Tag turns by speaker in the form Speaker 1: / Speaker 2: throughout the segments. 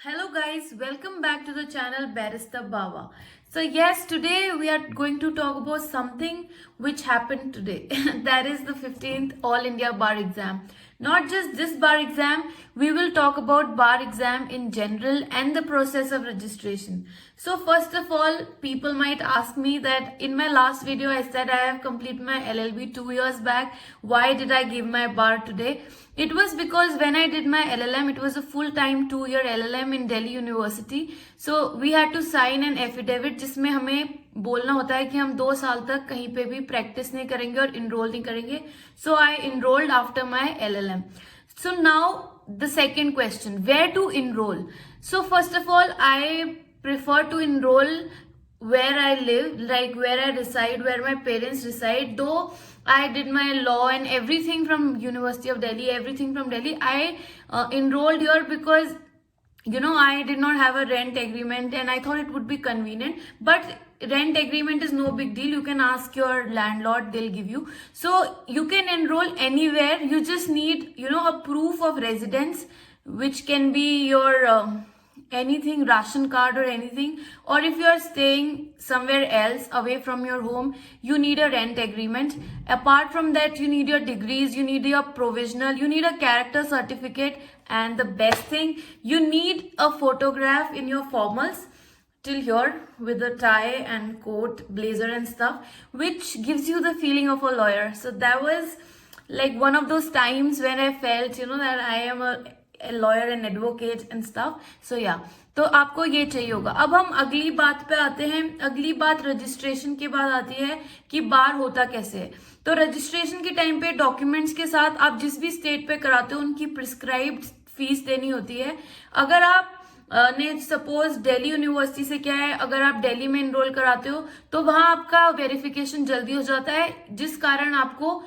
Speaker 1: Hello guys, welcome back to the channel Barista Baba. So yes, today we are going to talk about something which happened today. That is the 15th All India Bar Exam. Not just this bar exam, we will talk about bar exam in general and the process of registration. So first of all, people might ask me that in my last video I said I have completed my LLB 2 years back. Why did I give my bar today? It was because when I did my LLM, it was a full-time 2-year LLM in Delhi University. So we had to sign an affidavit जिसमें हमें बोलना होता है कि हम 2 साल तक कहीं पे भी प्रैक्टिस नहीं करेंगे और इनरोल नहीं करेंगे. So I enrolled after my LLM. So now the second question, where to enroll? So first of all, I prefer to enroll where I live, like where I reside, where my parents reside. Though I did my law and everything from University of Delhi, everything from Delhi, I enrolled here because I did not have a rent agreement and I thought it would be convenient. But rent agreement is no big deal. You can ask your landlord, they'll give you. So you can enroll anywhere. You just need, a proof of residence, which can be your anything, ration card or anything. Or if you are staying somewhere else away from your home, you need a rent agreement. Apart from that, you need your degrees, you need your provisional, you need a character certificate, and the best thing, you need a photograph in your formals till here with a tie and coat, blazer and stuff, which gives you the feeling of a lawyer. So that was like one of those times when I felt, that I am a lawyer and advocate and stuff. So yeah, तो आपको ये चाहिए होगा. अब हम अगली बात पे आते हैं. अगली बात रजिस्ट्रेशन के बाद आती है कि बार होता कैसे है. तो रजिस्ट्रेशन के टाइम पे डॉक्यूमेंट्स के साथ आप जिस भी स्टेट पे कराते हो उनकी प्रिस्क्राइब्ड फीस देनी होती है. अगर आप ने सपोज दिल्ली यूनिवर्सिटी से क्या है, अगर आप दिल्ली में एनरोल कराते हो तो वहां आपका वेरिफिकेशन जल्दी हो जाता है, जिस कारण आपको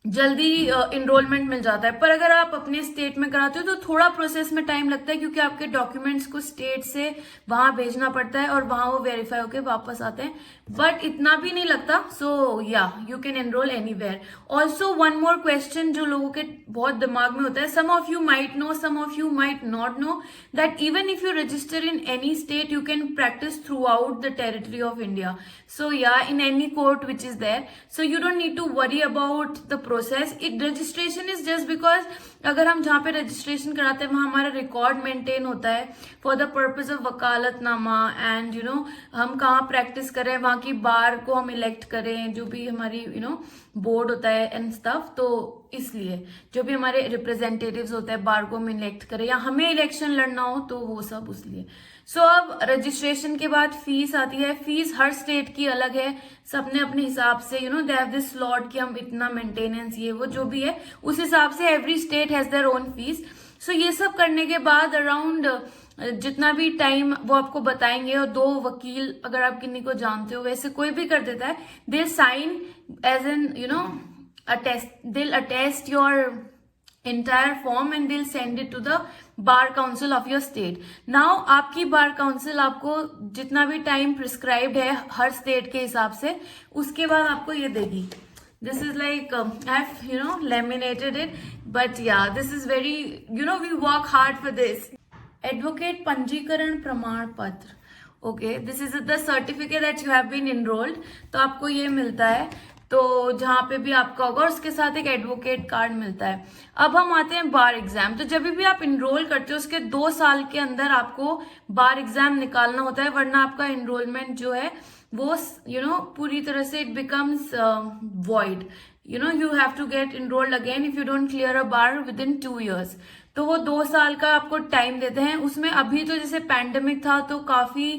Speaker 1: जल्दी इनरोलमेंट मिल जाता है. पर अगर आप अपने स्टेट में कराते हो तो थोड़ा प्रोसेस में टाइम लगता है, क्योंकि आपके डॉक्यूमेंट्स को स्टेट से वहां भेजना पड़ता है और वहां वो वेरीफाई होकर वापस आते हैं. बट इतना भी नहीं लगता. सो या you can enrol anywhere. Also one more question जो लोगों के बहुत दिमाग में होता है, some of you might know, some of you might not know, that even if you register in any state you can practise throughout the territory of India. So yeah, in any court which is there, so you don't need to worry about the process. Registration is just because अगर हम जहाँ पे registration कराते हैं वहाँ हमारा record maintain होता है for the purpose of vakalatnama and हम कहाँ प्रैक्टिस करें, वहाँ की बार को हम इलेक्ट करें, जो भी हमारी बोर्ड होता है एंड स्टफ. तो इसलिए जो भी हमारे रिप्रेजेंटेटिव्स होते हैं बार को हम इलेक्ट करें या हमें इलेक्शन लड़ना हो तो वो सब उसलिए. सो अब रजिस्ट्रेशन के बाद फीस आती है. फीस हर स्टेट की अलग है. सबने अपने हिसाब से दे हैव दिस स्लॉट कि हम इतना मेंटेनेंस ये वो जो भी है उस हिसाब से every state has their own fees. So ये सब करने के बाद अराउंड जितना भी टाइम वो आपको बताएंगे, और 2 वकील अगर आप किन्हीं को जानते हो, वैसे कोई भी कर देता है, they sign as an they'll attest your entire form and they'll send it to the bar council of your state. Now आपकी bar council आपको जितना भी टाइम प्रिस्क्राइब्ड है हर स्टेट के हिसाब से, उसके बाद आपको ये देगी. This is like I've laminated it, but yeah, this is very we work hard for this. Advocate पंजीकरण प्रमाण पत्र. Okay, this is the certificate that you have been enrolled. तो आपको ये मिलता है, तो जहां पे भी आपका होगा, और उसके साथ एक एडवोकेट कार्ड मिलता है. अब हम आते हैं बार एग्जाम. तो जब भी आप इनरोल करते हो उसके 2 साल के अंदर आपको बार एग्जाम निकालना होता है, वरना आपका एनरोलमेंट जो है वो पूरी तरह से it becomes void. You have to get enrolled again if you don't clear a bar within 2 years. तो वो 2 साल का आपको टाइम देते हैं. उसमें अभी तो जैसे पैंडेमिक था तो काफी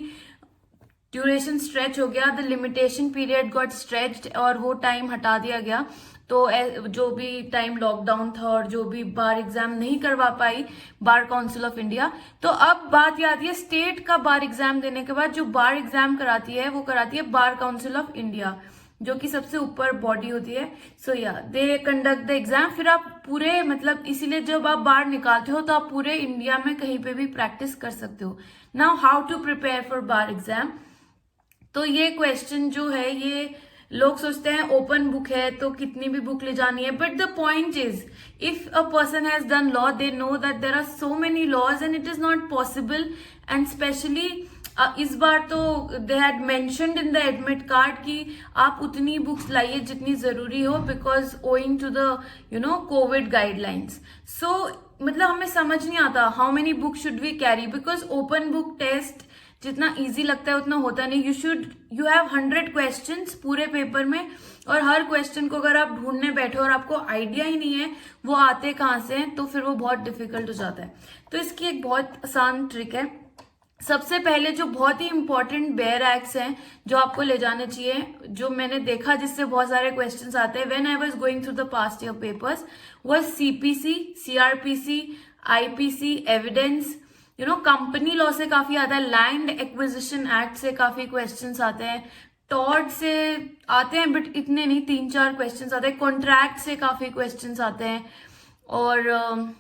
Speaker 1: ड्यूरेशन स्ट्रेच हो गया, the limitation period got stretched और वो टाइम हटा दिया गया. तो जो भी टाइम लॉकडाउन था और जो भी बार एग्जाम नहीं करवा पाई बार काउंसिल ऑफ इंडिया, तो अब बात ये आती है स्टेट का बार एग्जाम देने के बाद जो बार एग्जाम कराती है वो कराती है बार काउंसिल ऑफ इंडिया, जो कि सबसे ऊपर बॉडी होती है. सो या दे कंडक्ट द एग्जाम. फिर आप पूरे इसीलिए जब आप बार निकालते हो तो आप पूरे इंडिया में कहीं पे भी प्रैक्टिस कर सकते हो. Now how to prepare for bar exam. तो ये क्वेश्चन जो है ये लोग सोचते हैं ओपन बुक है तो कितनी भी बुक ले जानी है, but the point is if a person has done law they know that there are so many laws and it is not possible. And specially इस बार तो they had mentioned in the admit card कि आप उतनी books लाइए जितनी जरूरी हो, because owing to the Covid guidelines. So मतलब हमें समझ नहीं आता how many book should we carry, because open book test जितना इजी लगता है उतना होता नहीं. यू हैव 100 क्वेश्चंस पूरे पेपर में, और हर क्वेश्चन को अगर आप ढूंढने बैठो और आपको आइडिया ही नहीं है वो आते कहाँ से हैं, तो फिर वो बहुत डिफिकल्ट हो जाता है. तो इसकी एक बहुत आसान ट्रिक है. सबसे पहले जो बहुत ही इंपॉर्टेंट बेयर एक्ट्स हैं जो आपको ले जाने चाहिए, जो मैंने देखा जिससे बहुत सारे क्वेश्चंस आते हैं when I was going through the past year papers, वो CPC, CRPC, IPC, evidence, company law से काफी आता है, लैंड एक्विजिशन एक्ट से काफी क्वेश्चंस आते हैं, टॉर्ट से आते हैं बट इतने नहीं, 3-4 क्वेश्चंस आते हैं, कॉन्ट्रैक्ट से काफी क्वेश्चंस आते हैं, और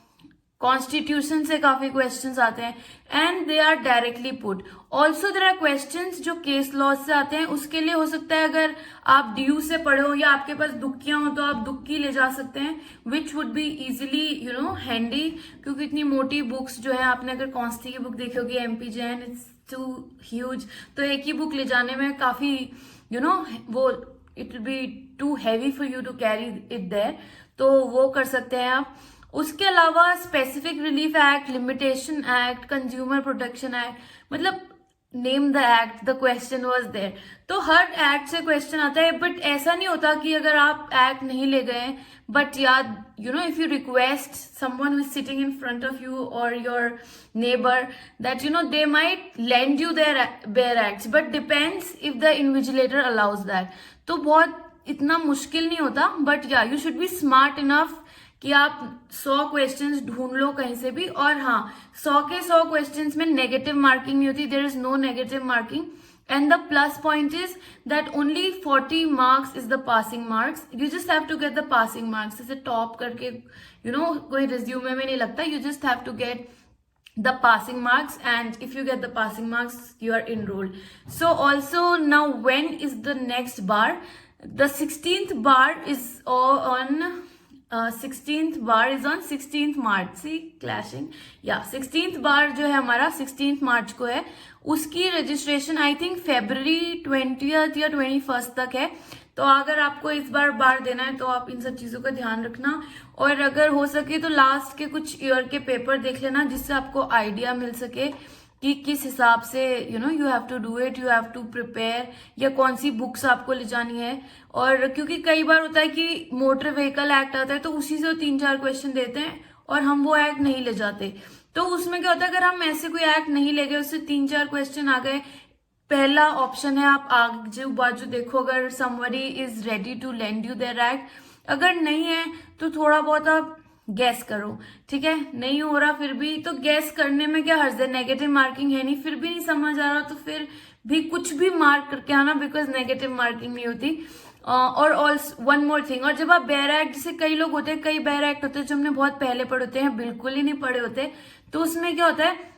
Speaker 1: कॉन्स्टिट्यूशन से काफी क्वेश्चंस आते हैं, and they are directly put. Also there are questions जो केस लॉ से आते हैं. उसके लिए हो सकता है अगर आप ड्यू से पढ़े हो या आपके पास दुक्कियां हो तो आप दुक्की ले जा सकते हैं, which would be easily handy, क्योंकि इतनी मोटी बुक्स जो है, आपने अगर कॉन्स्टी की बुक देखी होगी MP Jain, it's too huge, तो एक ही बुक ले जाने में काफी वो it will be too heavy for you to carry it there, तो वो कर सकते हैं आप. उसके अलावा specific relief act, limitation act, consumer protection act, मतलब name the act, the question was there. तो हर एक्ट से क्वेश्चन आता है, बट ऐसा नहीं होता कि अगर आप एक्ट नहीं ले गए, बट याद if you request someone who is sitting in front of you और your neighbour that they might lend you their bare acts, but depends if the invigilator allows that. तो बहुत इतना मुश्किल नहीं होता, बट या you should be smart enough कि आप 100 क्वेश्चंस ढूंढ लो कहीं से भी. और हाँ, 100 के 100 क्वेश्चंस में नेगेटिव मार्किंग नहीं होती, there is no negative marking. And the plus point is that only 40 marks is the passing marks. You just have to get the passing marks. इसे टॉप करके कोई रिज्यूमे में नहीं लगता. You just have to get the passing marks, and if you get the passing marks you are enrolled. So also now when is the next bar? The 16th bar is on 16th bar is on 16th March. See, clashing. Yeah, 16th bar जो है हमारा 16th March को है. उसकी registration I think February 20th या 21st तक है. तो अगर आपको इस बार देना है तो आप इन सब चीजों का ध्यान रखना, और अगर हो सके तो लास्ट के कुछ ईयर के पेपर देख लेना, जिससे आपको आइडिया मिल सके कि किस हिसाब से you have to do it, you have to prepare, या कौन सी बुक्स आपको ले जानी है. और क्योंकि कई बार होता है कि मोटर व्हीकल एक्ट आता है तो उसी से 3-4 क्वेश्चन देते हैं और हम वो एक्ट नहीं ले जाते. तो उसमें क्या होता है, अगर हम ऐसे कोई एक्ट नहीं ले गए, उससे 3-4 क्वेश्चन आ गए, पहला ऑप्शन है आप आजू बाजू देखो अगर somebody is ready to lend you their act. अगर नहीं है तो थोड़ा बहुत आप गैस करो, ठीक है. नहीं हो रहा फिर भी तो गैस करने में क्या हर्ज है, नेगेटिव मार्किंग है नहीं, फिर भी नहीं समझ आ रहा तो फिर भी कुछ भी मार्क करके आना, बिकॉज नेगेटिव मार्किंग नहीं होती. और ऑल्सो वन मोर थिंग, और जब आप बेयर एक्ट, जैसे कई लोग होते हैं, कई बेयर एक्ट होते हैं जो हमने बहुत पहले पढ़े होते हैं, बिल्कुल ही नहीं पढ़े होते, तो उसमें क्या होता है,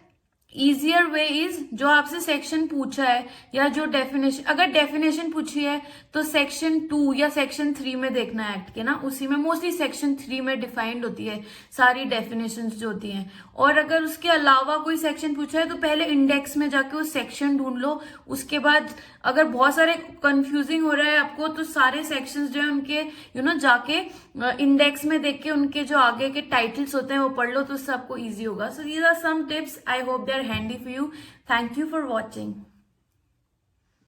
Speaker 1: इजियर वे इज जो आपसे सेक्शन पूछा है या जो डेफिनेशन, अगर डेफिनेशन पूछी है तो सेक्शन 2 या सेक्शन 3 में देखना है एक्ट के ना, उसी में मोस्टली सेक्शन 3 में डिफाइंड होती है सारी डेफिनेशंस जो होती हैं. और अगर उसके अलावा कोई सेक्शन पूछा है तो पहले इंडेक्स में जाके वो सेक्शन ढूंढ लो. उसके बाद अगर बहुत सारे कंफ्यूजिंग हो रहा है आपको तो सारे सेक्शंस जो है उनके जाके इंडेक्स में देख के उनके जो आगे के टाइटल्स होते हैं वो पढ़ लो, तो उससे आपको ईजी होगा. So these are some tips. I hope they are handy for you. Thank you for watching.